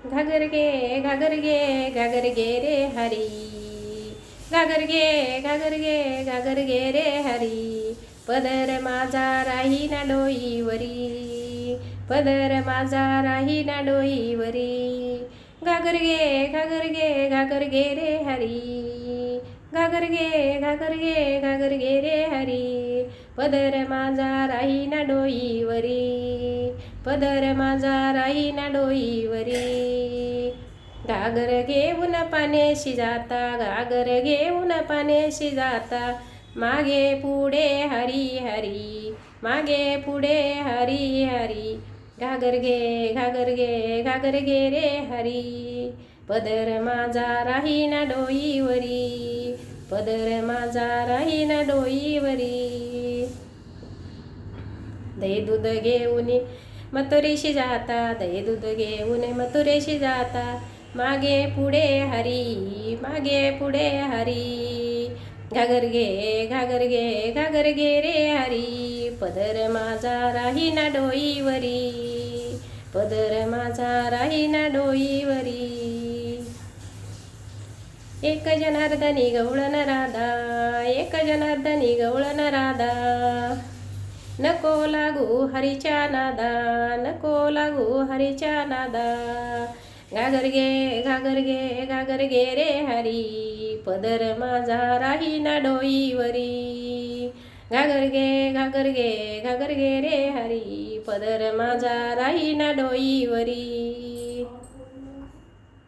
घागर गे घागर गे घागर गे रे हरी, घागर गे घागर गे घागर गे रे हरी, पदर माझा राही ना डोईवरी, पदर माझा राही ना डोईवरी, घागर गे घागर गे घागर गे रे हरी, घागर गे घागर गे घागर गे रे हरी, पदर माझा राही ना डोईवरी, पदर माझा राही ना डोईवरी, घागर घेऊन पाण्याशी जाता, घागर घेऊन पाण्याशी जाता, मागे पुढे हरी हरी, मागे पुढे हरी हरी, घागर घे घागर घे घागर घे रे हरी, पदर माझा राही ना डोईवरी, पदर माझा राही ना डोईवरी, दही दूध घेऊन मथुरेशी जाता, दही दूध घेऊन मथुरेशी जाता, मागे पुढे हरी, मागे पुढे हरी, घागर घे घागर घे घागर घे रे हरी, पदर माझा राही ना डोईवरी, पदर माझा राही ना डोईवरी, एक जनार्दनी गवळण राधा, एक जनार्दनी गवळण राधा, नको लागू हरीच्या नादा, नको लागू हरीच्या नादा, घागर घे घागर घे घागर घे रे हरी, पदर माझा राही ना डोईवरी, घागर घे घागर घे घागर घे रे हरी, पदर माझा राही ना डोईवरी.